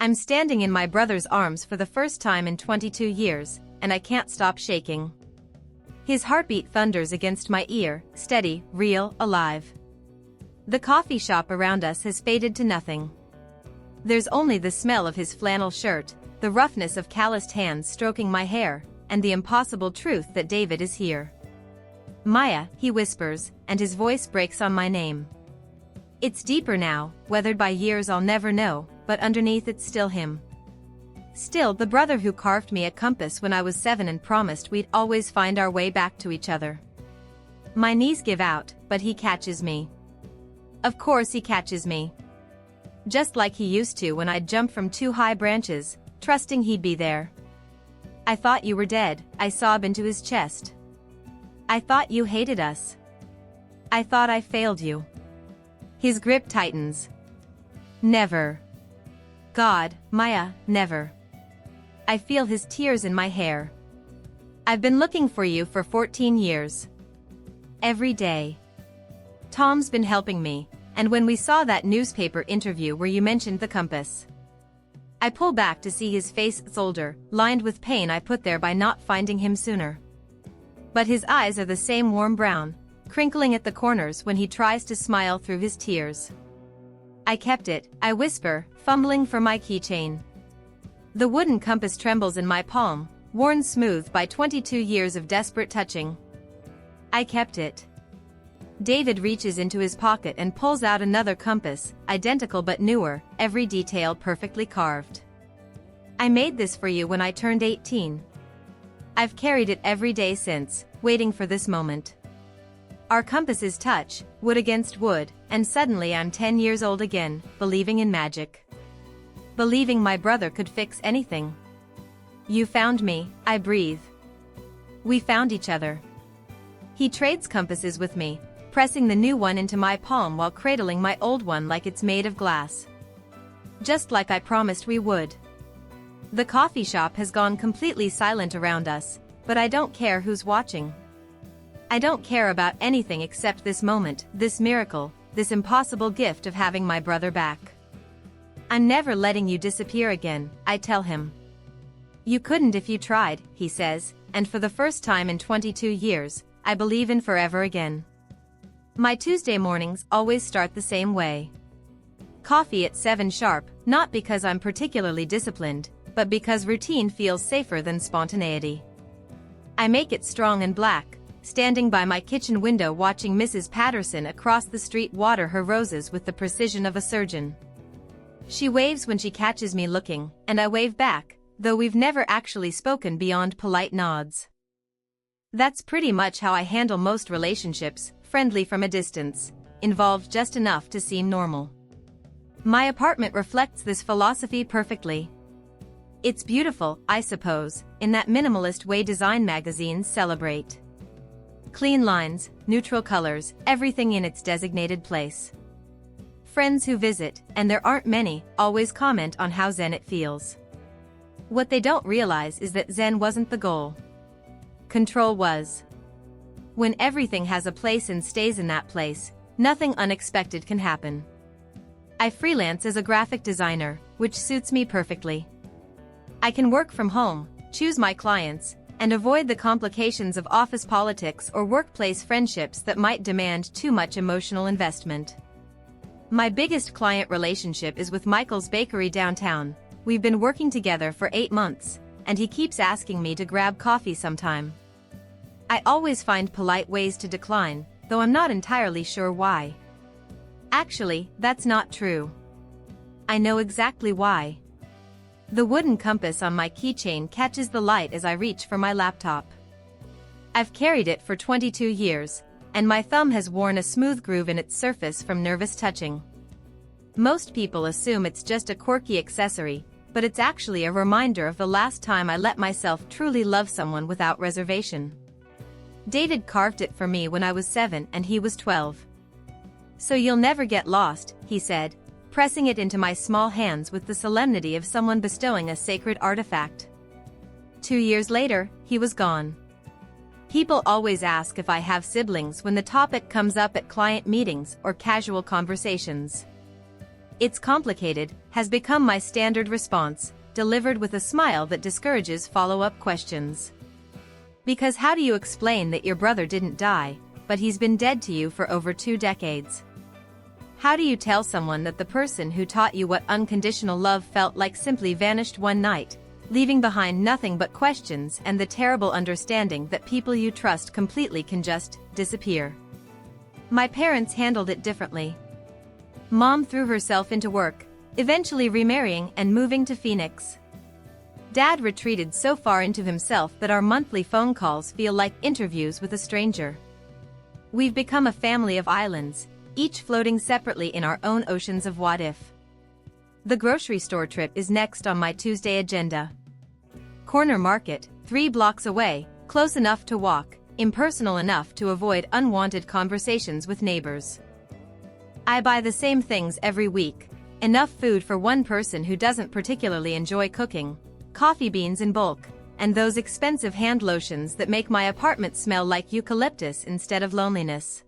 I'm standing in my brother's arms for the first time in 22 years, and I can't stop shaking. His heartbeat thunders against my ear, steady, real, alive. The coffee shop around us has faded to nothing. There's only the smell of his flannel shirt, the roughness of calloused hands stroking my hair, and the impossible truth that David is here. Maya, he whispers, and his voice breaks on my name. It's deeper now, weathered by years I'll never know, but underneath it's still him. Still the brother who carved me a compass when I was 7 and promised we'd always find our way back to each other. My knees give out, but he catches me. Of course he catches me. Just like he used to when I'd jump from 2 high branches, trusting he'd be there. I thought you were dead, I sob into his chest. I thought you hated us. I thought I failed you. His grip tightens. Never. God, Maya, never. I feel his tears in my hair. I've been looking for you for 14 years. Every day. Tom's been helping me, and when we saw that newspaper interview where you mentioned the compass, I pull back to see his face older, lined with pain I put there by not finding him sooner. But his eyes are the same warm brown, crinkling at the corners when he tries to smile through his tears. I kept it, I whisper, fumbling for my keychain. The wooden compass trembles in my palm, worn smooth by 22 years of desperate touching. I kept it. David reaches into his pocket and pulls out another compass, identical but newer, every detail perfectly carved. I made this for you when I turned 18. I've carried it every day since, waiting for this moment. Our compasses touch, wood against wood, and suddenly I'm 10 years old again, believing in magic. Believing my brother could fix anything. You found me, I breathe. We found each other. He trades compasses with me, pressing the new one into my palm while cradling my old one like it's made of glass. Just like I promised we would. The coffee shop has gone completely silent around us, but I don't care who's watching. I don't care about anything except this moment, this miracle, this impossible gift of having my brother back. I'm never letting you disappear again, I tell him. You couldn't if you tried, he says, and for the first time in 22 years, I believe in forever again. My Tuesday mornings always start the same way. Coffee at 7 sharp, not because I'm particularly disciplined, but because routine feels safer than spontaneity. I make it strong and black, standing by my kitchen window watching Mrs. Patterson across the street water her roses with the precision of a surgeon. She waves when she catches me looking, and I wave back, though we've never actually spoken beyond polite nods. That's pretty much how I handle most relationships, friendly from a distance, involved just enough to seem normal. My apartment reflects this philosophy perfectly. It's beautiful, I suppose, in that minimalist way design magazines celebrate. Clean lines, neutral colors, everything in its designated place. Friends who visit, and there aren't many, always comment on how zen it feels. What they don't realize is that zen wasn't the goal. Control was. When everything has a place and stays in that place, nothing unexpected can happen. I freelance as a graphic designer, which suits me perfectly. I can work from home, choose my clients, and avoid the complications of office politics or workplace friendships that might demand too much emotional investment. My biggest client relationship is with Michael's Bakery downtown. We've been working together for 8 months, and he keeps asking me to grab coffee sometime. I always find polite ways to decline, though I'm not entirely sure why. Actually, that's not true. I know exactly why. The wooden compass on my keychain catches the light as I reach for my laptop. I've carried it for 22 years, and my thumb has worn a smooth groove in its surface from nervous touching. Most people assume it's just a quirky accessory, but it's actually a reminder of the last time I let myself truly love someone without reservation. David carved it for me when I was 7 and he was 12. So you'll never get lost, he said, pressing it into my small hands with the solemnity of someone bestowing a sacred artifact. 2 years later, he was gone. People always ask if I have siblings when the topic comes up at client meetings or casual conversations. "It's complicated" has become my standard response, delivered with a smile that discourages follow-up questions. Because how do you explain that your brother didn't die, but he's been dead to you for over 2 decades? How do you tell someone that the person who taught you what unconditional love felt like simply vanished one night, leaving behind nothing but questions and the terrible understanding that people you trust completely can just disappear? My parents handled it differently. Mom threw herself into work, eventually remarrying and moving to Phoenix. Dad retreated so far into himself that our monthly phone calls feel like interviews with a stranger. We've become a family of islands, each floating separately in our own oceans of what if. The grocery store trip is next on my Tuesday agenda. Corner Market, 3 blocks away, close enough to walk, impersonal enough to avoid unwanted conversations with neighbors. I buy the same things every week, enough food for one person who doesn't particularly enjoy cooking, coffee beans in bulk, and those expensive hand lotions that make my apartment smell like eucalyptus instead of loneliness.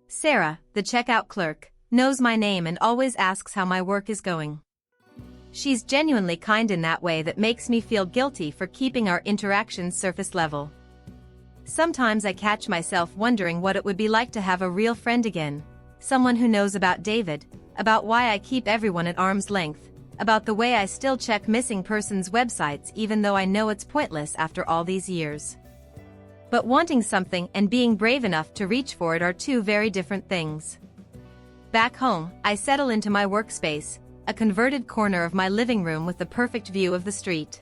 Sarah, the checkout clerk, knows my name and always asks how my work is going. She's genuinely kind in that way that makes me feel guilty for keeping our interactions surface level. Sometimes I catch myself wondering what it would be like to have a real friend again, someone who knows about David, about why I keep everyone at arm's length, about the way I still check missing persons' websites even though I know it's pointless after all these years. But wanting something and being brave enough to reach for it are 2 very different things. Back home, I settle into my workspace, a converted corner of my living room with the perfect view of the street.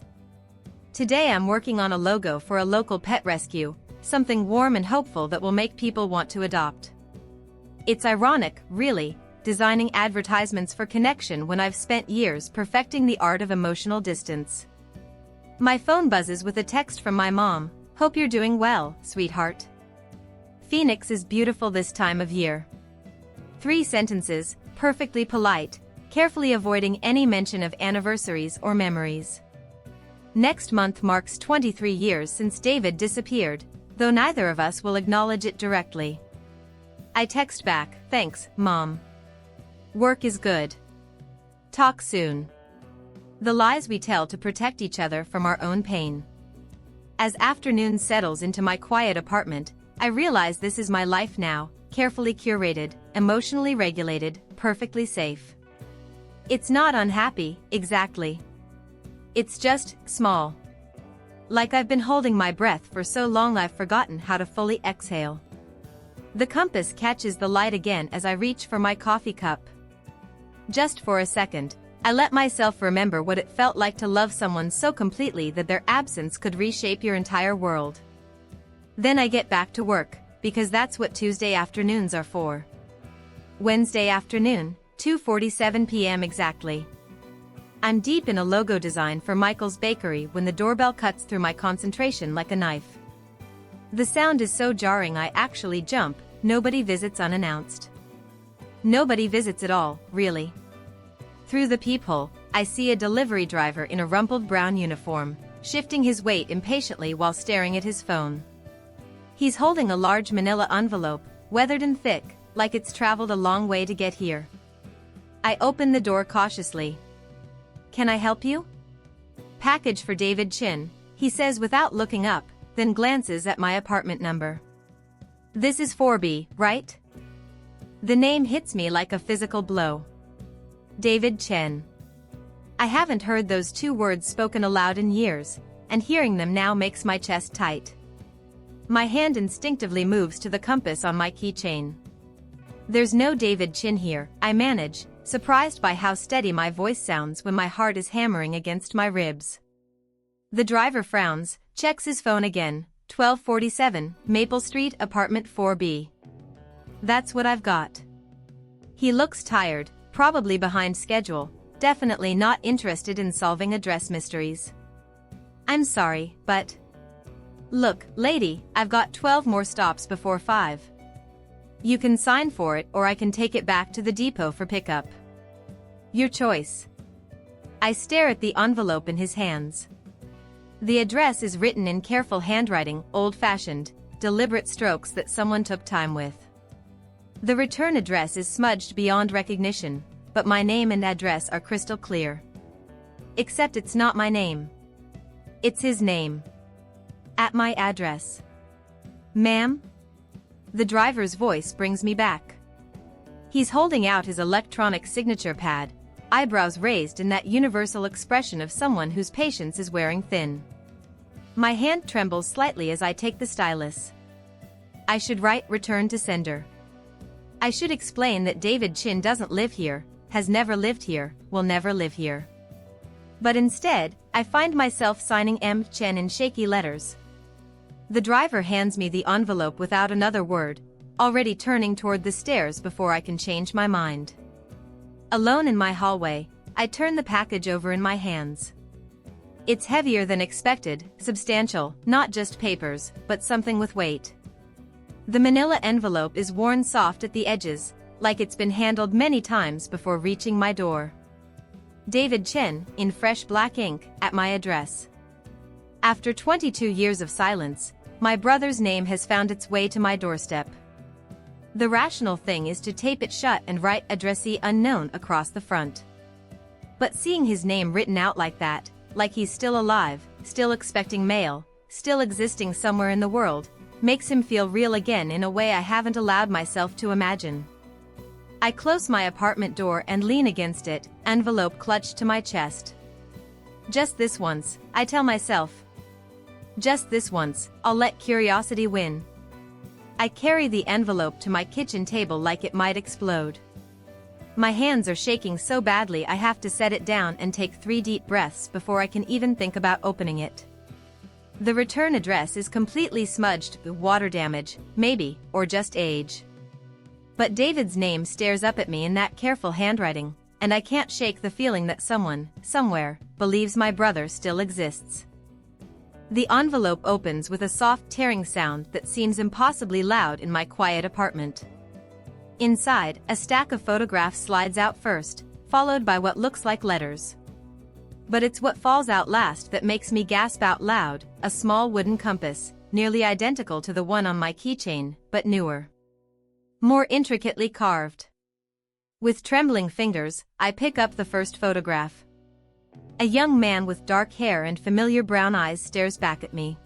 Today I'm working on a logo for a local pet rescue, something warm and hopeful that will make people want to adopt. It's ironic, really, designing advertisements for connection when I've spent years perfecting the art of emotional distance. My phone buzzes with a text from my mom. "Hope you're doing well, sweetheart. Phoenix is beautiful this time of year." 3 sentences, perfectly polite, carefully avoiding any mention of anniversaries or memories. Next month marks 23 years since David disappeared, though neither of us will acknowledge it directly. I text back, "Thanks, Mom. Work is good. Talk soon." The lies we tell to protect each other from our own pain. As afternoon settles into my quiet apartment, I realize this is my life now, carefully curated, emotionally regulated, perfectly safe. It's not unhappy, exactly. It's just small. Like I've been holding my breath for so long I've forgotten how to fully exhale. The compass catches the light again as I reach for my coffee cup. Just for a second, I let myself remember what it felt like to love someone so completely that their absence could reshape your entire world. Then I get back to work, because that's what Tuesday afternoons are for. Wednesday afternoon, 2:47 p.m. exactly. I'm deep in a logo design for Michael's Bakery when the doorbell cuts through my concentration like a knife. The sound is so jarring I actually jump. Nobody visits unannounced. Nobody visits at all, really. Through the peephole, I see a delivery driver in a rumpled brown uniform, shifting his weight impatiently while staring at his phone. He's holding a large manila envelope, weathered and thick, like it's traveled a long way to get here. I open the door cautiously. "Can I help you?" "Package for David Chin," he says without looking up, then glances at my apartment number. "This is 4B, right?" The name hits me like a physical blow. David Chen. I haven't heard those 2 words spoken aloud in years, and hearing them now makes my chest tight. My hand instinctively moves to the compass on my keychain. There's no David Chin here, I manage, surprised by how steady my voice sounds when my heart is hammering against my ribs. The driver frowns, checks his phone again. 1247, Maple Street, apartment 4B. That's what I've got. He looks tired, probably behind schedule, definitely not interested in solving address mysteries. "I'm sorry, but..." "Look, lady, I've got 12 more stops before 5. You can sign for it or I can take it back to the depot for pickup. Your choice." I stare at the envelope in his hands. The address is written in careful handwriting, old-fashioned, deliberate strokes that someone took time with. The return address is smudged beyond recognition, but my name and address are crystal clear. Except it's not my name. It's his name. At my address. Ma'am? The driver's voice brings me back. He's holding out his electronic signature pad, eyebrows raised in that universal expression of someone whose patience is wearing thin. My hand trembles slightly as I take the stylus. I should write return to sender. I should explain that David Chin doesn't live here, has never lived here, will never live here. But instead, I find myself signing M. Chen in shaky letters. The driver hands me the envelope without another word, already turning toward the stairs before I can change my mind. Alone in my hallway, I turn the package over in my hands. It's heavier than expected, substantial, not just papers, but something with weight. The manila envelope is worn soft at the edges, like it's been handled many times before reaching my door. David Chen, in fresh black ink, at my address. After 22 years of silence, my brother's name has found its way to my doorstep. The rational thing is to tape it shut and write addressee unknown across the front. But seeing his name written out like that, like he's still alive, still expecting mail, still existing somewhere in the world, makes him feel real again in a way I haven't allowed myself to imagine. I close my apartment door and lean against it, envelope clutched to my chest. Just this once, I tell myself. Just this once, I'll let curiosity win. I carry the envelope to my kitchen table like it might explode. My hands are shaking so badly I have to set it down and take 3 deep breaths before I can even think about opening it. The return address is completely smudged with water damage, maybe, or just age. But David's name stares up at me in that careful handwriting, and I can't shake the feeling that someone, somewhere, believes my brother still exists. The envelope opens with a soft tearing sound that seems impossibly loud in my quiet apartment. Inside, a stack of photographs slides out first, followed by what looks like letters. But it's what falls out last that makes me gasp out loud, a small wooden compass, nearly identical to the one on my keychain, but newer. More intricately carved. With trembling fingers, I pick up the first photograph. A young man with dark hair and familiar brown eyes stares back at me.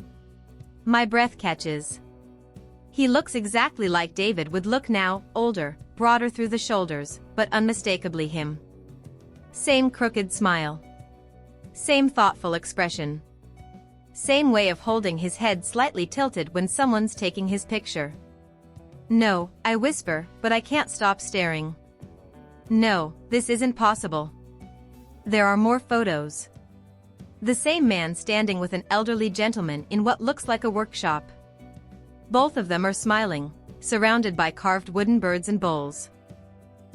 My breath catches. He looks exactly like David would look now, older, broader through the shoulders, but unmistakably him. Same crooked smile. Same thoughtful expression. Same way of holding his head slightly tilted when someone's taking his picture. No, I whisper, but I can't stop staring. No, this isn't possible. There are more photos. The same man standing with an elderly gentleman in what looks like a workshop. Both of them are smiling, surrounded by carved wooden birds and bowls.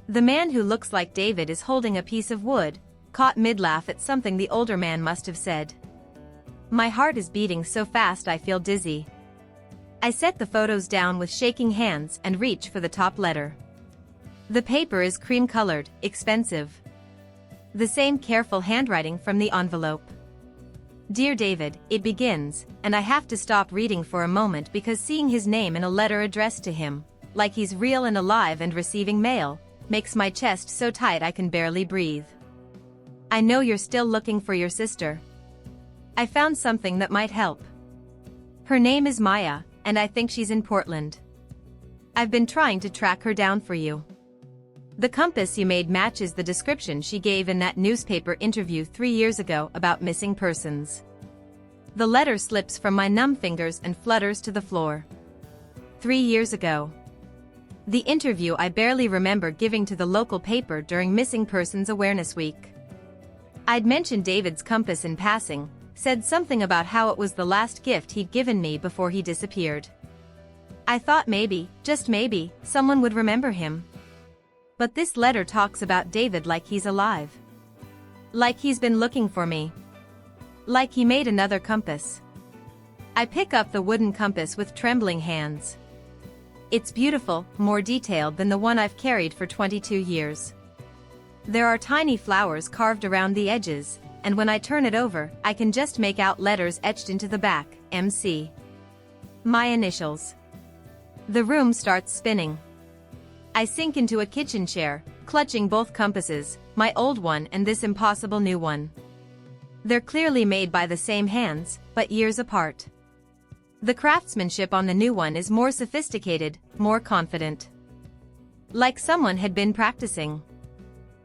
The man who looks like David is holding a piece of wood, caught mid-laugh at something the older man must have said. My heart is beating so fast I feel dizzy. I set the photos down with shaking hands and reach for the top letter. The paper is cream-colored, expensive. The same careful handwriting from the envelope. Dear David, it begins, and I have to stop reading for a moment because seeing his name in a letter addressed to him, like he's real and alive and receiving mail, makes my chest so tight I can barely breathe. I know you're still looking for your sister. I found something that might help. Her name is Maya, and I think she's in Portland. I've been trying to track her down for you. The compass you made matches the description she gave in that newspaper interview 3 years ago about missing persons. The letter slips from my numb fingers and flutters to the floor. 3 years ago. The interview I barely remember giving to the local paper during Missing Persons Awareness Week. I'd mentioned David's compass in passing, said something about how it was the last gift he'd given me before he disappeared. I thought maybe, just maybe, someone would remember him. But this letter talks about David like he's alive. Like he's been looking for me. Like he made another compass. I pick up the wooden compass with trembling hands. It's beautiful, more detailed than the one I've carried for 22 years. There are tiny flowers carved around the edges, and when I turn it over, I can just make out letters etched into the back, MC. My initials. The room starts spinning. I sink into a kitchen chair, clutching both compasses, my old one and this impossible new one. They're clearly made by the same hands, but years apart. The craftsmanship on the new one is more sophisticated, more confident. Like someone had been practicing.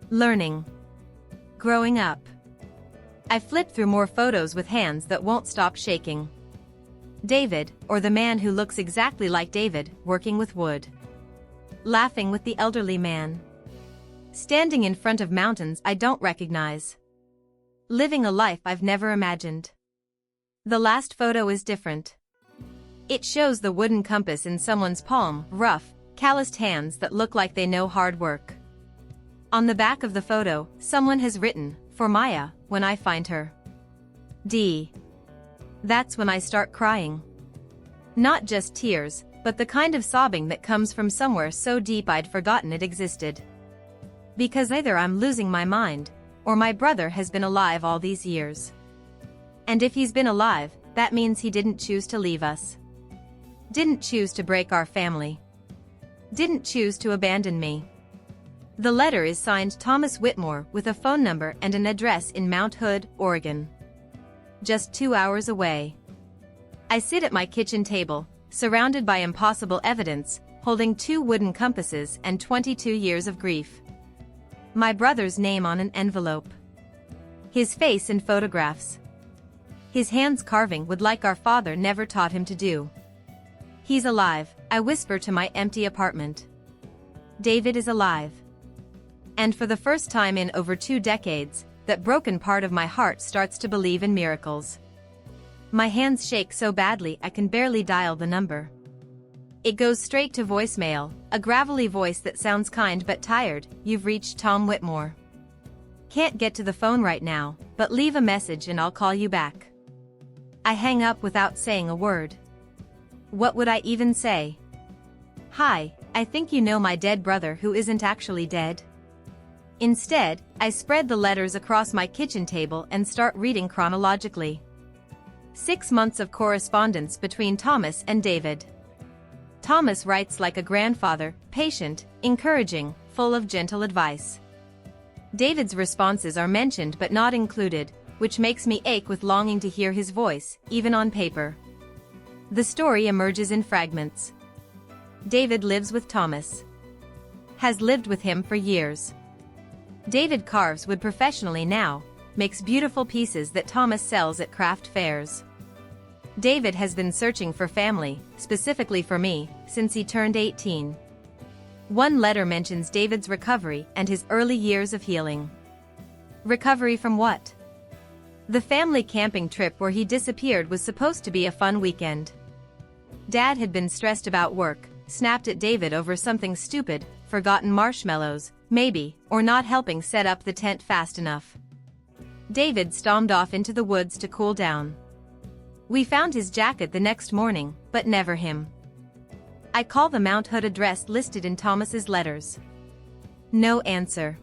Learning. Growing up. I flip through more photos with hands that won't stop shaking. David, or the man who looks exactly like David, working with wood. Laughing with the elderly man. Standing in front of mountains I don't recognize. Living a life I've never imagined. The last photo is different. It shows the wooden compass in someone's palm, rough, calloused hands that look like they know hard work. On the back of the photo, someone has written, "For Maya, when I find her." That's when I start crying. Not just tears, but the kind of sobbing that comes from somewhere so deep I'd forgotten it existed. Because either I'm losing my mind, or my brother has been alive all these years. And if he's been alive, that means he didn't choose to leave us. Didn't choose to break our family. Didn't choose to abandon me. The letter is signed Thomas Whitmore with a phone number and an address in Mount Hood, Oregon. Just 2 hours away. I sit at my kitchen table, surrounded by impossible evidence, holding 2 wooden compasses and 22 years of grief. My brother's name on an envelope. His face in photographs. His hands carving wood like our father never taught him to do. He's alive, I whisper to my empty apartment. David is alive. And for the first time in over 2 decades, that broken part of my heart starts to believe in miracles. My hands shake so badly I can barely dial the number. It goes straight to voicemail, a gravelly voice that sounds kind but tired. "You've reached Tom Whitmore. Can't get to the phone right now, but leave a message and I'll call you back." I hang up without saying a word. What would I even say? "Hi, I think you know my dead brother who isn't actually dead?" Instead, I spread the letters across my kitchen table and start reading chronologically. 6 months of correspondence between Thomas and David. Thomas writes like a grandfather, patient, encouraging, full of gentle advice. David's responses are mentioned but not included, which makes me ache with longing to hear his voice, even on paper. The story emerges in fragments. David lives with Thomas. Has lived with him for years. David carves wood professionally now, makes beautiful pieces that Thomas sells at craft fairs. David has been searching for family, specifically for me, since he turned 18. One letter mentions David's recovery and his early years of healing. Recovery from what? The family camping trip where he disappeared was supposed to be a fun weekend. Dad had been stressed about work, snapped at David over something stupid, forgotten marshmallows, maybe, or not helping set up the tent fast enough. David stormed off into the woods to cool down. We found his jacket the next morning, but never him. I call the Mount Hood address listed in Thomas's letters. No answer.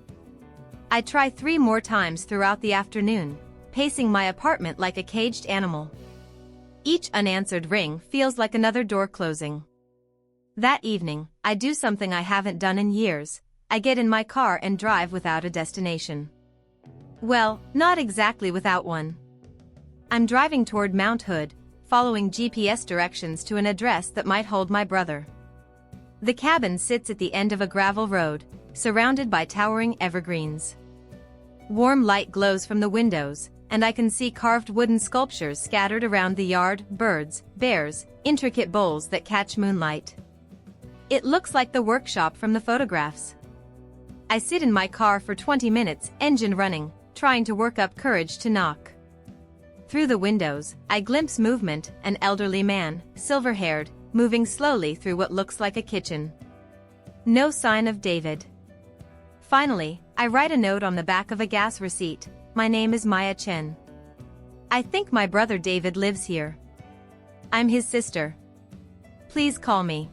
I try 3 more times throughout the afternoon, pacing my apartment like a caged animal. Each unanswered ring feels like another door closing. That evening, I do something I haven't done in years. I get in my car and drive without a destination. Well, not exactly without one. I'm driving toward Mount Hood, following GPS directions to an address that might hold my brother. The cabin sits at the end of a gravel road, surrounded by towering evergreens. Warm light glows from the windows, and I can see carved wooden sculptures scattered around the yard, birds, bears, intricate bowls that catch moonlight. It looks like the workshop from the photographs. I sit in my car for 20 minutes, engine running, trying to work up courage to knock. Through the windows, I glimpse movement, an elderly man, silver-haired, moving slowly through what looks like a kitchen. No sign of David. Finally, I write a note on the back of a gas receipt. My name is Maya Chen. I think my brother David lives here. I'm his sister. Please call me.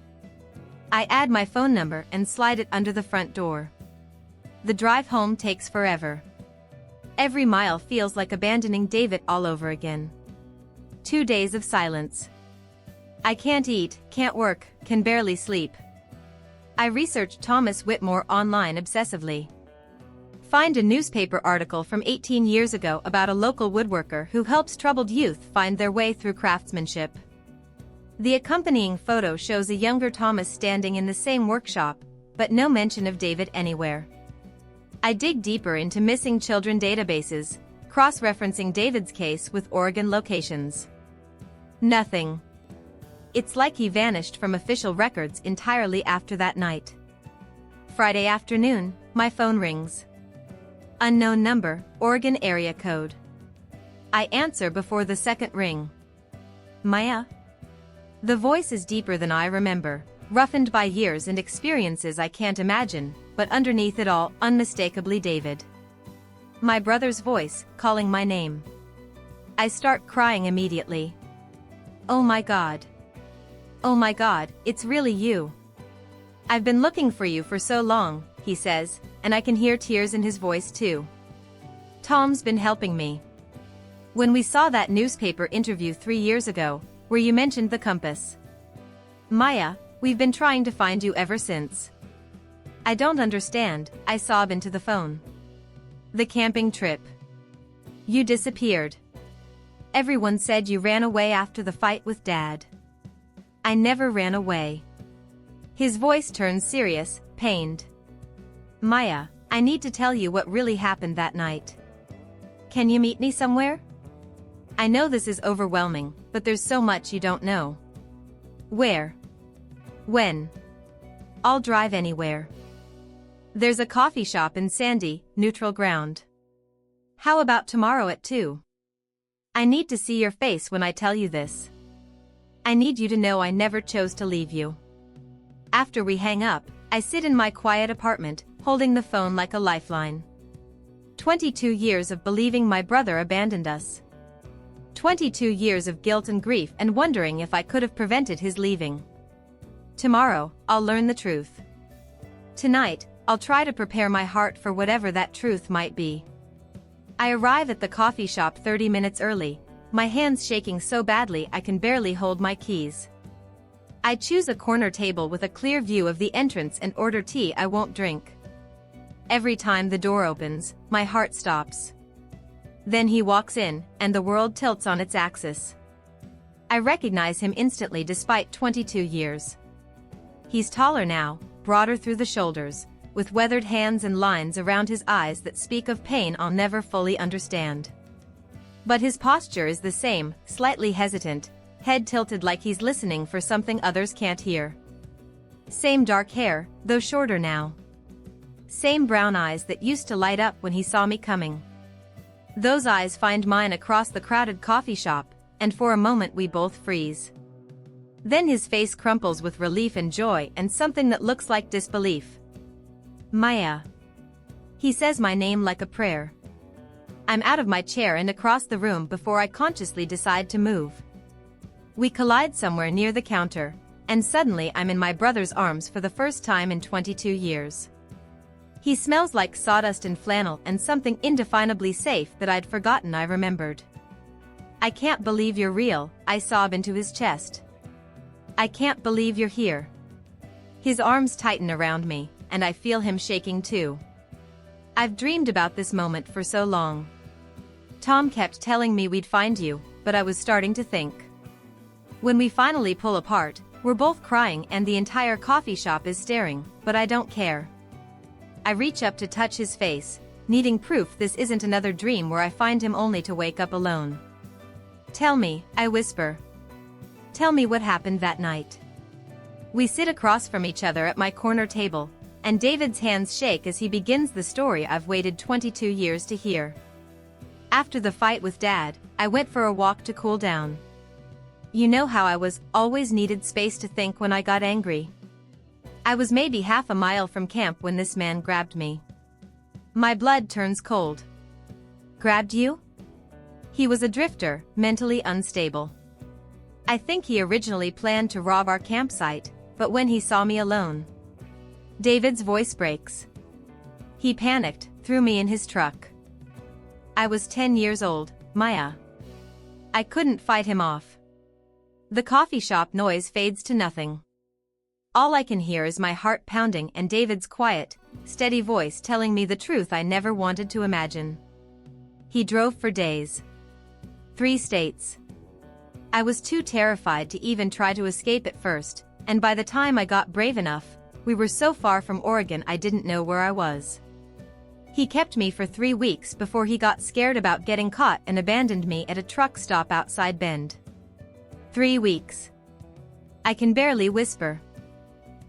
I add my phone number and slide it under the front door. The drive home takes forever. Every mile feels like abandoning David all over again. 2 days of silence. I can't eat, can't work, can barely sleep. I researched Thomas Whitmore online obsessively. Find a newspaper article from 18 years ago about a local woodworker who helps troubled youth find their way through craftsmanship. The accompanying photo shows a younger Thomas standing in the same workshop, but no mention of David anywhere. I dig deeper into missing children databases, cross-referencing David's case with Oregon locations. Nothing. It's like he vanished from official records entirely after that night. Friday afternoon, my phone rings. Unknown number, Oregon area code. I answer before the second ring. Maya? The voice is deeper than I remember, roughened by years and experiences I can't imagine, but underneath it all, unmistakably David. My brother's voice, calling my name. I start crying immediately. Oh my God. Oh my God, it's really you. I've been looking for you for so long, he says, and I can hear tears in his voice too. Tom's been helping me. When we saw that newspaper interview 3 years ago, where you mentioned the compass. Maya, we've been trying to find you ever since. I don't understand, I sob into the phone. The camping trip. You disappeared. Everyone said you ran away after the fight with Dad. I never ran away. His voice turns serious, pained. Maya, I need to tell you what really happened that night. Can you meet me somewhere? I know this is overwhelming, but there's so much you don't know. Where? When? I'll drive anywhere. There's a coffee shop in sandy, neutral ground. How about tomorrow at 2? I need to see your face when I tell you this. I need you to know I never chose to leave you. After we hang up, I sit in my quiet apartment, holding the phone like a lifeline. 22 years of believing my brother abandoned us. 22 years of guilt and grief and wondering if I could have prevented his leaving. Tomorrow, I'll learn the truth. Tonight, I'll try to prepare my heart for whatever that truth might be. I arrive at the coffee shop 30 minutes early, my hands shaking so badly I can barely hold my keys. I choose a corner table with a clear view of the entrance and order tea I won't drink. Every time the door opens, my heart stops. Then he walks in, and the world tilts on its axis. I recognize him instantly despite 22 years. He's taller now, broader through the shoulders, with weathered hands and lines around his eyes that speak of pain I'll never fully understand. But his posture is the same, slightly hesitant, head tilted like he's listening for something others can't hear. Same dark hair, though shorter now. Same brown eyes that used to light up when he saw me coming. Those eyes find mine across the crowded coffee shop, and for a moment we both freeze. Then his face crumples with relief and joy and something that looks like disbelief. Maya. He says my name like a prayer. I'm out of my chair and across the room before I consciously decide to move. We collide somewhere near the counter, and suddenly I'm in my brother's arms for the first time in 22 years. He smells like sawdust and flannel and something indefinably safe that I'd forgotten I remembered. I can't believe you're real, I sob into his chest. I can't believe you're here. His arms tighten around me, and I feel him shaking too. I've dreamed about this moment for so long. Tom kept telling me we'd find you, but I was starting to think. When we finally pull apart, we're both crying and the entire coffee shop is staring, but I don't care. I reach up to touch his face, needing proof this isn't another dream where I find him only to wake up alone. Tell me, I whisper. Tell me what happened that night. We sit across from each other at my corner table, and David's hands shake as he begins the story I've waited 22 years to hear. After the fight with Dad, I went for a walk to cool down. You know how I always needed space to think when I got angry. I was maybe half a mile from camp when this man grabbed me. My blood turns cold. Grabbed you? He was a drifter, mentally unstable. I think he originally planned to rob our campsite, but when he saw me alone. David's voice breaks. He panicked, threw me in his truck. I was 10 years old, Maya. I couldn't fight him off. The coffee shop noise fades to nothing. All I can hear is my heart pounding and David's quiet, steady voice telling me the truth I never wanted to imagine. He drove for days. 3 states. I was too terrified to even try to escape at first, and by the time I got brave enough, we were so far from Oregon I didn't know where I was. He kept me for 3 weeks before he got scared about getting caught and abandoned me at a truck stop outside Bend. 3 weeks. I can barely whisper.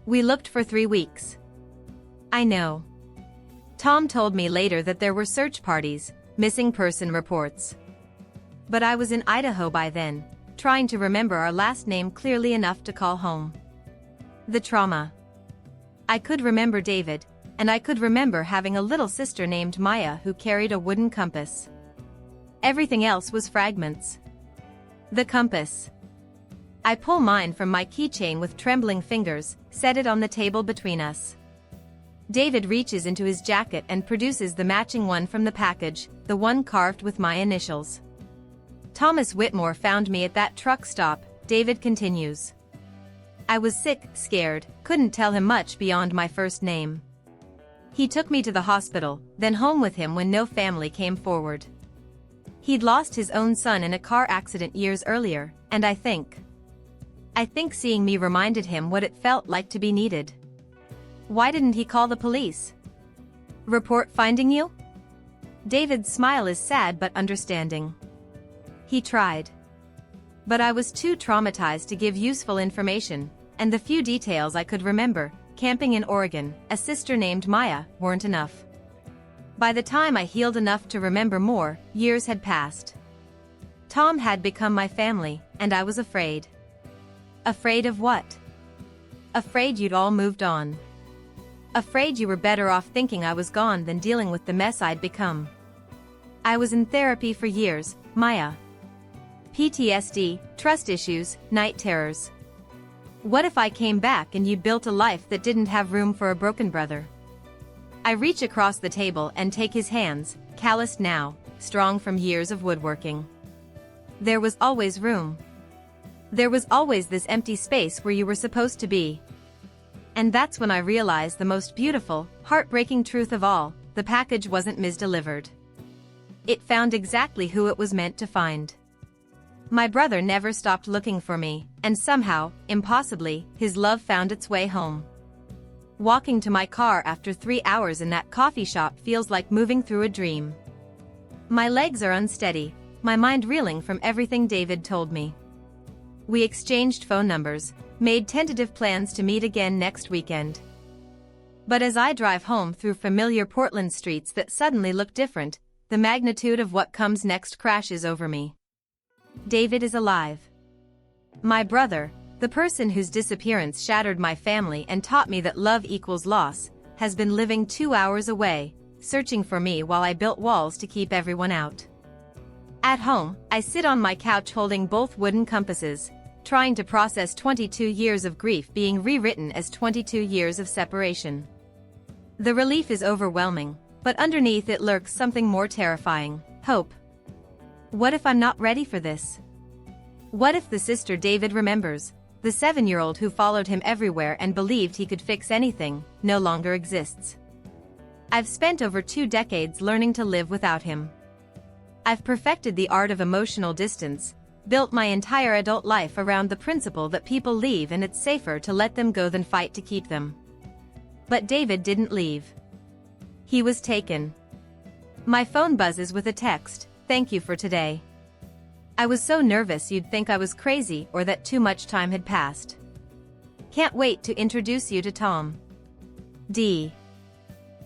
We looked for 3 weeks. I know. Tom told me later that there were search parties, missing person reports. But I was in Idaho by then, trying to remember our last name clearly enough to call home. The trauma. I could remember David, and I could remember having a little sister named Maya who carried a wooden compass. Everything else was fragments. The compass. I pull mine from my keychain with trembling fingers, set it on the table between us. David reaches into his jacket and produces the matching one from the package, the one carved with my initials. Thomas Whitmore found me at that truck stop, David continues. I was sick, scared, couldn't tell him much beyond my first name. He took me to the hospital, then home with him when no family came forward. He'd lost his own son in a car accident years earlier, and I think seeing me reminded him what it felt like to be needed. Why didn't he call the police? Report finding you? David's smile is sad but understanding. He tried. But I was too traumatized to give useful information, and the few details I could remember, camping in Oregon, a sister named Maya, weren't enough. By the time I healed enough to remember more, years had passed. Tom had become my family, and I was afraid. Afraid of what? Afraid you'd all moved on. Afraid you were better off thinking I was gone than dealing with the mess I'd become. I was in therapy for years, Maya. PTSD, trust issues, night terrors. What if I came back and you'd built a life that didn't have room for a broken brother? I reach across the table and take his hands, calloused now, strong from years of woodworking. There was always room. There was always this empty space where you were supposed to be. And that's when I realized the most beautiful, heartbreaking truth of all: the package wasn't misdelivered. It found exactly who it was meant to find. My brother never stopped looking for me, and somehow, impossibly, his love found its way home. Walking to my car after 3 hours in that coffee shop feels like moving through a dream. My legs are unsteady, my mind reeling from everything David told me. We exchanged phone numbers, made tentative plans to meet again next weekend. But as I drive home through familiar Portland streets that suddenly look different, the magnitude of what comes next crashes over me. David is alive. My brother, the person whose disappearance shattered my family and taught me that love equals loss, has been living 2 hours away, searching for me while I built walls to keep everyone out. At home, I sit on my couch holding both wooden compasses, trying to process 22 years of grief being rewritten as 22 years of separation. The relief is overwhelming, but underneath it lurks something more terrifying: hope. What if I'm not ready for this? What if the sister David remembers, the 7-year-old who followed him everywhere and believed he could fix anything, no longer exists? I've spent over 2 decades learning to live without him. I've perfected the art of emotional distance, built my entire adult life around the principle that people leave and it's safer to let them go than fight to keep them. But David didn't leave. He was taken. My phone buzzes with a text: "Thank you for today." I was so nervous you'd think I was crazy or that too much time had passed. Can't wait to introduce you to Tom. D.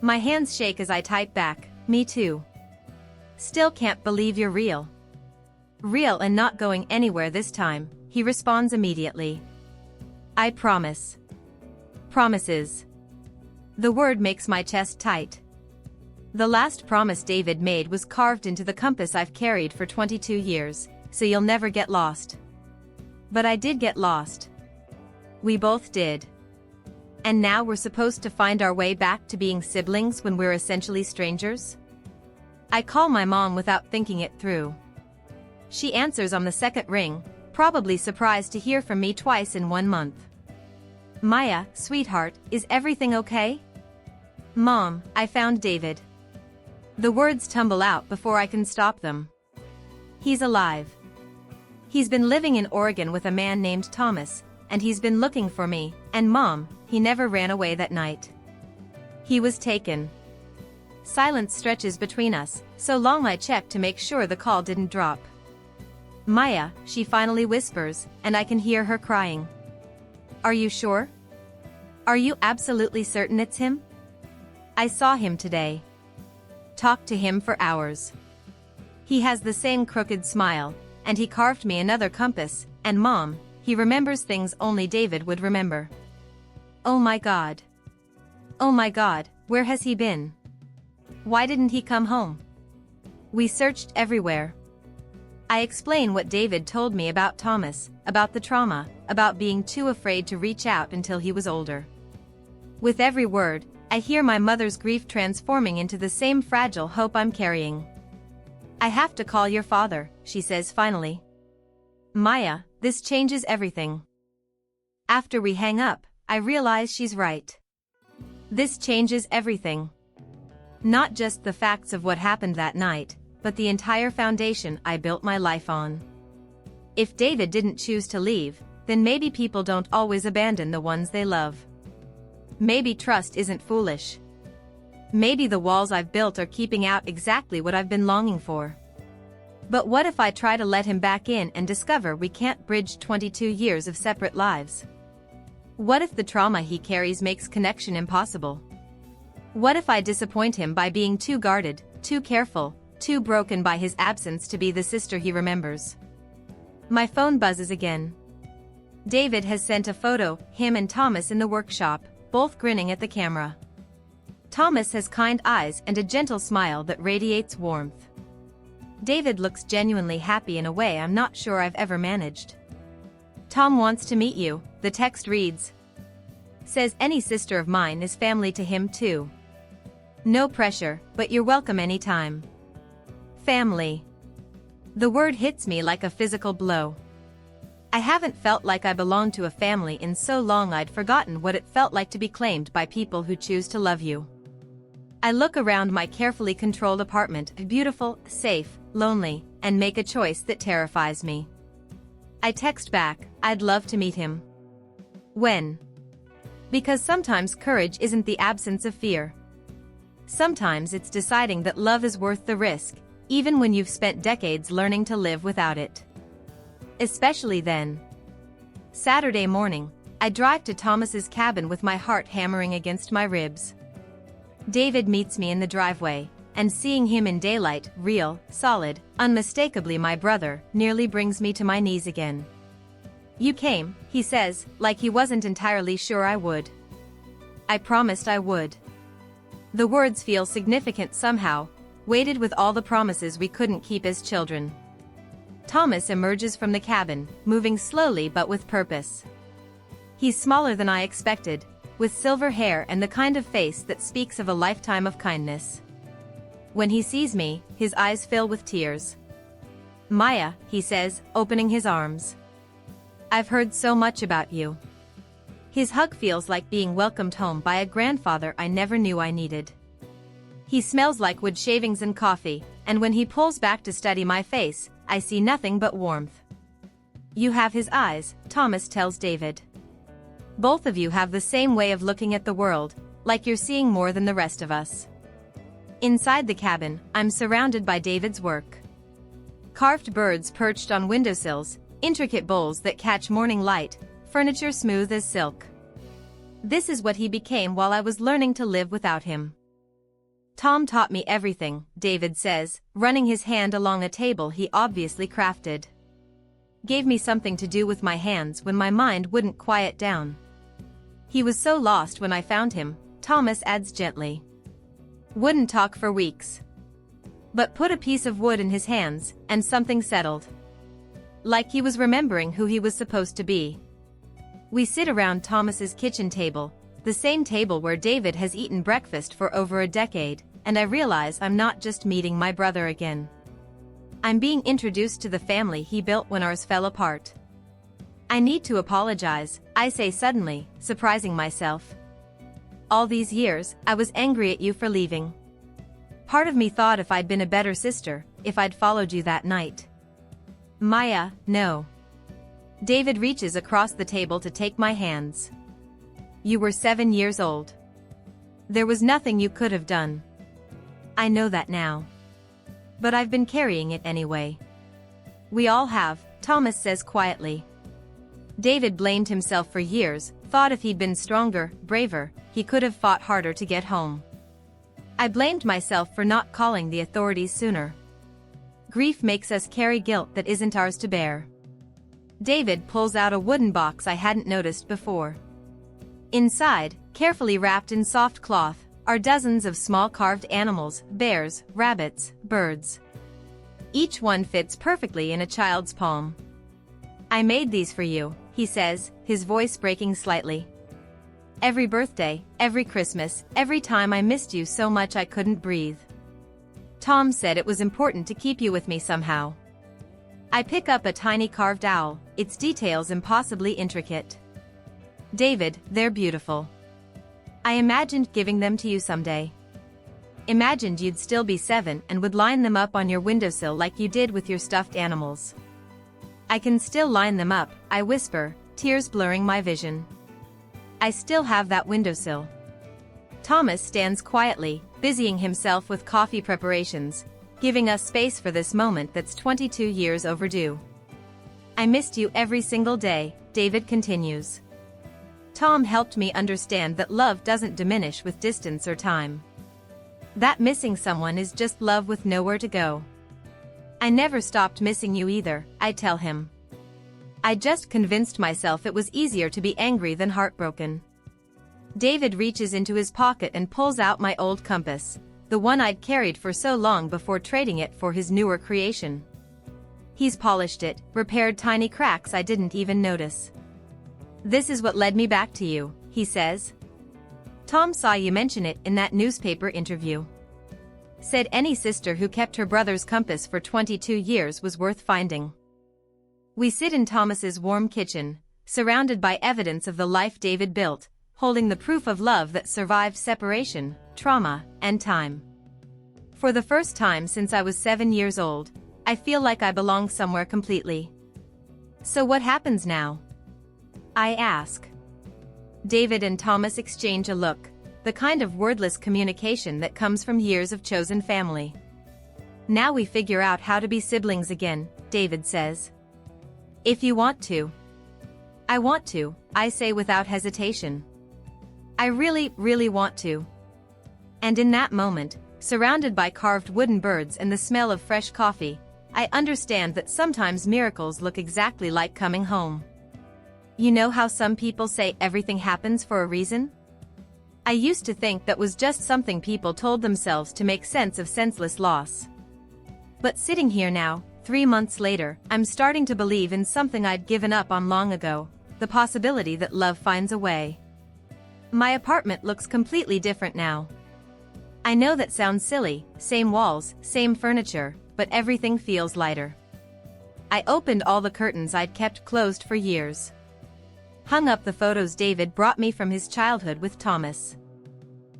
My hands shake as I type back, "Me too. Still can't believe you're real." "Real and not going anywhere this time," he responds immediately. "I promise." Promises. The word makes my chest tight. The last promise David made was carved into the compass I've carried for 22 years, "So you'll never get lost." But I did get lost. We both did. And now we're supposed to find our way back to being siblings when we're essentially strangers? I call my mom without thinking it through. She answers on the second ring, probably surprised to hear from me twice in 1 month. Maya, sweetheart, is everything okay? Mom, I found David. The words tumble out before I can stop them. He's alive. He's been living in Oregon with a man named Thomas, and he's been looking for me, and Mom, he never ran away that night. He was taken. Silence stretches between us, so long I check to make sure the call didn't drop. Maya, she finally whispers, and I can hear her crying. Are you sure? Are you absolutely certain it's him? I saw him today. Talked to him for hours. He has the same crooked smile, and he carved me another compass, and Mom, he remembers things only David would remember. Oh my God. Oh my God, where has he been? Why didn't he come home? We searched everywhere. I explain what David told me about Thomas, about the trauma, about being too afraid to reach out until he was older. With every word, I hear my mother's grief transforming into the same fragile hope I'm carrying. I have to call your father, she says finally. Maya, this changes everything. After we hang up, I realize she's right. This changes everything. Not just the facts of what happened that night, but the entire foundation I built my life on. If David didn't choose to leave, then maybe people don't always abandon the ones they love. Maybe trust isn't foolish. Maybe the walls I've built are keeping out exactly what I've been longing for. But what if I try to let him back in and discover we can't bridge 22 years of separate lives? What if the trauma he carries makes connection impossible? What if I disappoint him by being too guarded, too careful, too broken by his absence to be the sister he remembers? My phone buzzes again. David has sent a photo, him and Thomas in the workshop, both grinning at the camera. Thomas has kind eyes and a gentle smile that radiates warmth. David looks genuinely happy in a way I'm not sure I've ever managed. Tom wants to meet you, the text reads. Says any sister of mine is family to him too. No pressure, but you're welcome anytime. Family. The word hits me like a physical blow. I haven't felt like I belonged to a family in so long I'd forgotten what it felt like to be claimed by people who choose to love you. I look around my carefully controlled apartment, beautiful, safe, lonely, and make a choice that terrifies me. I text back, I'd love to meet him. When? Because sometimes courage isn't the absence of fear. Sometimes it's deciding that love is worth the risk, even when you've spent decades learning to live without it. Especially then. Saturday morning, I drive to Thomas's cabin with my heart hammering against my ribs. David meets me in the driveway, and seeing him in daylight, real, solid, unmistakably my brother, nearly brings me to my knees again. You came, he says, like he wasn't entirely sure I would. I promised I would. The words feel significant somehow, weighted with all the promises we couldn't keep as children. Thomas emerges from the cabin, moving slowly but with purpose. He's smaller than I expected, with silver hair and the kind of face that speaks of a lifetime of kindness. When he sees me, his eyes fill with tears. Maya, he says, opening his arms. I've heard so much about you. His hug feels like being welcomed home by a grandfather I never knew I needed. He smells like wood shavings and coffee, and when he pulls back to study my face, I see nothing but warmth. You have his eyes, Thomas tells David. Both of you have the same way of looking at the world, like you're seeing more than the rest of us. Inside the cabin, I'm surrounded by David's work. Carved birds perched on windowsills, intricate bowls that catch morning light, furniture smooth as silk. This is what he became while I was learning to live without him. Tom taught me everything, David says, running his hand along a table he obviously crafted. Gave me something to do with my hands when my mind wouldn't quiet down. He was so lost when I found him, Thomas adds gently. Wouldn't talk for weeks. But put a piece of wood in his hands, and something settled. Like he was remembering who he was supposed to be. We sit around Thomas's kitchen table, the same table where David has eaten breakfast for over a decade, and I realize I'm not just meeting my brother again. I'm being introduced to the family he built when ours fell apart. I need to apologize, I say suddenly, surprising myself. All these years, I was angry at you for leaving. Part of me thought if I'd been a better sister, if I'd followed you that night. Maya, no. David reaches across the table to take my hands. You were 7 years old. There was nothing you could have done. I know that now. But I've been carrying it anyway. We all have, Thomas says quietly. David blamed himself for years, thought if he'd been stronger, braver, he could have fought harder to get home. I blamed myself for not calling the authorities sooner. Grief makes us carry guilt that isn't ours to bear. David pulls out a wooden box I hadn't noticed before. Inside, carefully wrapped in soft cloth, are dozens of small carved animals, bears, rabbits, birds. Each one fits perfectly in a child's palm. I made these for you, he says, his voice breaking slightly. Every birthday, every Christmas, every time I missed you so much I couldn't breathe. Tom said it was important to keep you with me somehow. I pick up a tiny carved owl, its details impossibly intricate. David, they're beautiful. I imagined giving them to you someday. Imagined you'd still be 7 and would line them up on your windowsill like you did with your stuffed animals. I can still line them up, I whisper, tears blurring my vision. I still have that windowsill. Thomas stands quietly, busying himself with coffee preparations, giving us space for this moment that's 22 years overdue. I missed you every single day, David continues. Tom helped me understand that love doesn't diminish with distance or time. That missing someone is just love with nowhere to go. I never stopped missing you either, I tell him. I just convinced myself it was easier to be angry than heartbroken. David reaches into his pocket and pulls out my old compass, the one I'd carried for so long before trading it for his newer creation. He's polished it, repaired tiny cracks I didn't even notice. This is what led me back to you, he says. Tom saw you mention it in that newspaper interview. Said any sister who kept her brother's compass for 22 years was worth finding. We sit in Thomas's warm kitchen, surrounded by evidence of the life David built, holding the proof of love that survived separation, trauma, and time. For the first time since I was 7 years old, I feel like I belong somewhere completely. So what happens now? I ask. David and Thomas exchange a look, the kind of wordless communication that comes from years of chosen family. Now we figure out how to be siblings again, David says. If you want to. I want to, I say without hesitation. I really, really want to. And in that moment, surrounded by carved wooden birds and the smell of fresh coffee, I understand that sometimes miracles look exactly like coming home. You know how some people say everything happens for a reason? I used to think that was just something people told themselves to make sense of senseless loss. But sitting here now, 3 months later, I'm starting to believe in something I'd given up on long ago, the possibility that love finds a way. My apartment looks completely different now. I know that sounds silly, same walls, same furniture, but everything feels lighter. I opened all the curtains I'd kept closed for years. Hung up the photos David brought me from his childhood with Thomas.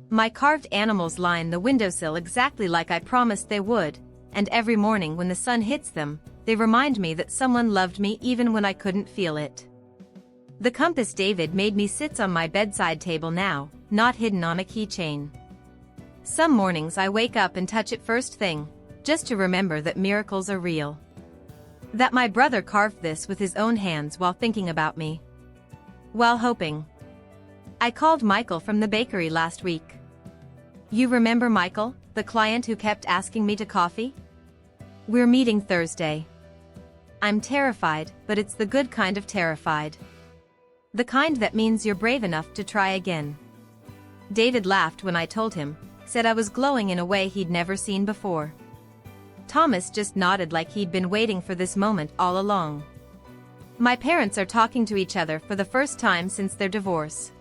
My carved animals line the windowsill exactly like I promised they would, and every morning when the sun hits them, they remind me that someone loved me even when I couldn't feel it. The compass David made me sits on my bedside table now, not hidden on a keychain. Some mornings I wake up and touch it first thing, just to remember that miracles are real. That my brother carved this with his own hands while thinking about me. While hoping. I called Michael from the bakery last week. You remember Michael, the client who kept asking me to coffee? We're meeting Thursday. I'm terrified, but it's the good kind of terrified. The kind that means you're brave enough to try again. David laughed when I told him, said I was glowing in a way he'd never seen before. Thomas just nodded like he'd been waiting for this moment all along. My parents are talking to each other for the first time since their divorce.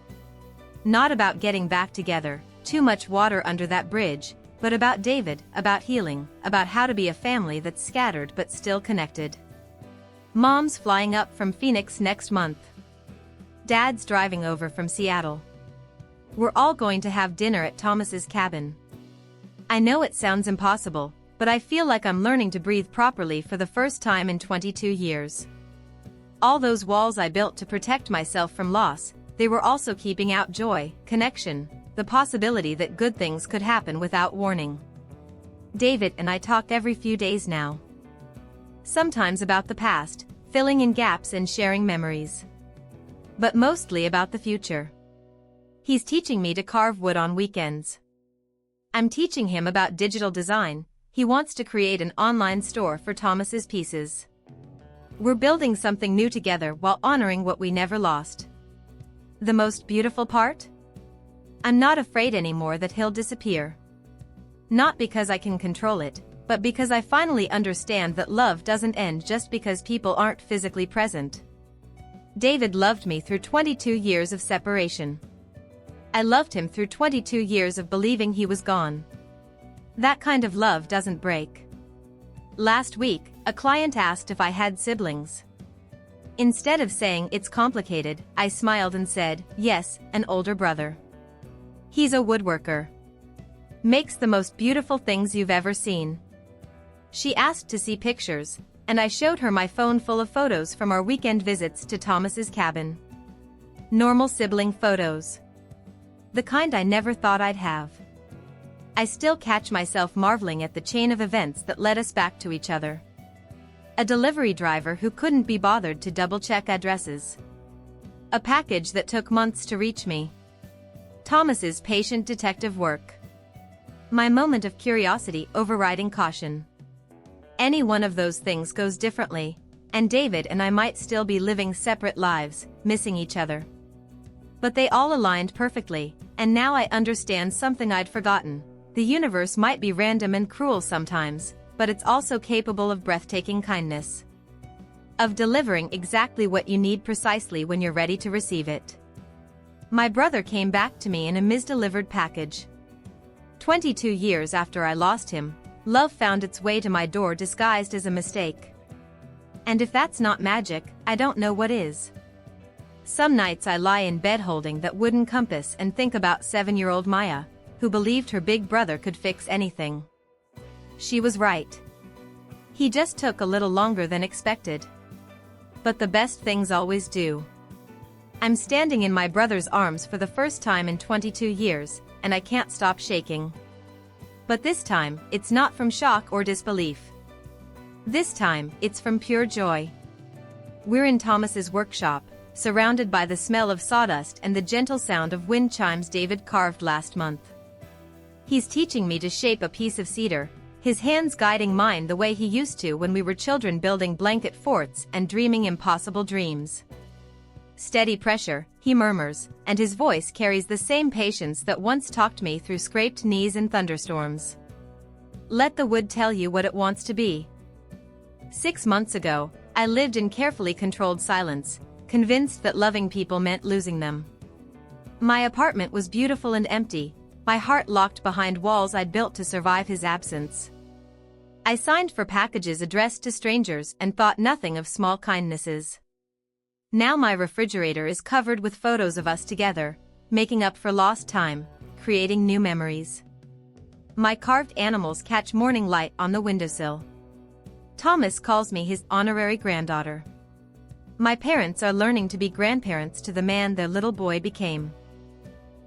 Not about getting back together, too much water under that bridge, but about David, about healing, about how to be a family that's scattered but still connected. Mom's flying up from Phoenix next month. Dad's driving over from Seattle. We're all going to have dinner at Thomas's cabin. I know it sounds impossible, but I feel like I'm learning to breathe properly for the first time in 22 years. All those walls I built to protect myself from loss, they were also keeping out joy, connection, the possibility that good things could happen without warning. David and I talk every few days now. Sometimes about the past, filling in gaps and sharing memories. But mostly about the future. He's teaching me to carve wood on weekends. I'm teaching him about digital design. He wants to create an online store for Thomas's pieces. We're building something new together while honoring what we never lost. The most beautiful part? I'm not afraid anymore that he'll disappear. Not because I can control it, but because I finally understand that love doesn't end just because people aren't physically present. David loved me through 22 years of separation. I loved him through 22 years of believing he was gone. That kind of love doesn't break. Last week, a client asked if I had siblings. Instead of saying it's complicated, I smiled and said, yes, an older brother. He's a woodworker. Makes the most beautiful things you've ever seen. She asked to see pictures, and I showed her my phone full of photos from our weekend visits to Thomas's cabin. Normal sibling photos. The kind I never thought I'd have. I still catch myself marveling at the chain of events that led us back to each other. A delivery driver who couldn't be bothered to double-check addresses. A package that took months to reach me. Thomas's patient detective work. My moment of curiosity overriding caution. Any one of those things goes differently, and David and I might still be living separate lives, missing each other. But they all aligned perfectly, and now I understand something I'd forgotten. The universe might be random and cruel sometimes, but it's also capable of breathtaking kindness. Of delivering exactly what you need precisely when you're ready to receive it. My brother came back to me in a misdelivered package. 22 years after I lost him, love found its way to my door disguised as a mistake. And if that's not magic, I don't know what is. Some nights I lie in bed holding that wooden compass and think about 7-year-old Maya, who believed her big brother could fix anything. She was right. He just took a little longer than expected. But the best things always do. I'm standing in my brother's arms for the first time in 22 years, and I can't stop shaking. But this time, it's not from shock or disbelief. This time, it's from pure joy. We're in Thomas's workshop, surrounded by the smell of sawdust and the gentle sound of wind chimes David carved last month. He's teaching me to shape a piece of cedar, his hands guiding mine the way he used to when we were children building blanket forts and dreaming impossible dreams. Steady pressure, he murmurs, and his voice carries the same patience that once talked me through scraped knees and thunderstorms. Let the wood tell you what it wants to be. 6 months ago, I lived in carefully controlled silence, convinced that loving people meant losing them. My apartment was beautiful and empty, my heart locked behind walls I'd built to survive his absence. I signed for packages addressed to strangers and thought nothing of small kindnesses. Now my refrigerator is covered with photos of us together, making up for lost time, creating new memories. My carved animals catch morning light on the windowsill. Thomas calls me his honorary granddaughter. My parents are learning to be grandparents to the man their little boy became.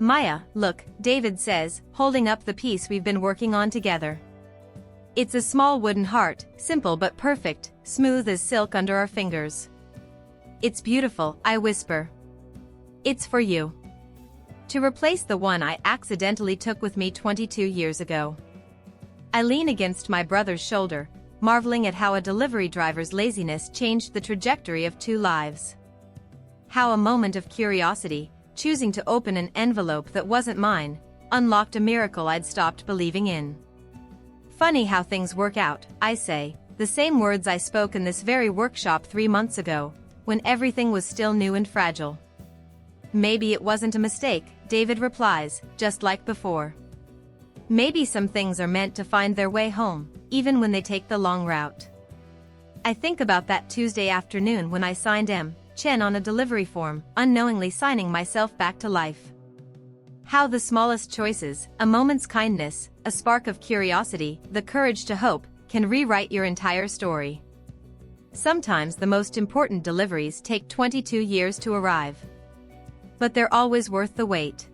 Maya, look, David says, holding up the piece we've been working on together. It's a small wooden heart, simple but perfect, smooth as silk under our fingers. It's beautiful, I whisper. It's for you. To replace the one I accidentally took with me 22 years ago. I lean against my brother's shoulder, marveling at how a delivery driver's laziness changed the trajectory of 2 lives. How a moment of curiosity, choosing to open an envelope that wasn't mine, unlocked a miracle I'd stopped believing in. Funny how things work out, I say, the same words I spoke in this very workshop 3 months ago, when everything was still new and fragile. Maybe it wasn't a mistake, David replies, just like before. Maybe some things are meant to find their way home, even when they take the long route. I think about that Tuesday afternoon when I signed Chen on a delivery form, unknowingly signing myself back to life. How the smallest choices, a moment's kindness, a spark of curiosity, the courage to hope, can rewrite your entire story. Sometimes the most important deliveries take 22 years to arrive. But they're always worth the wait.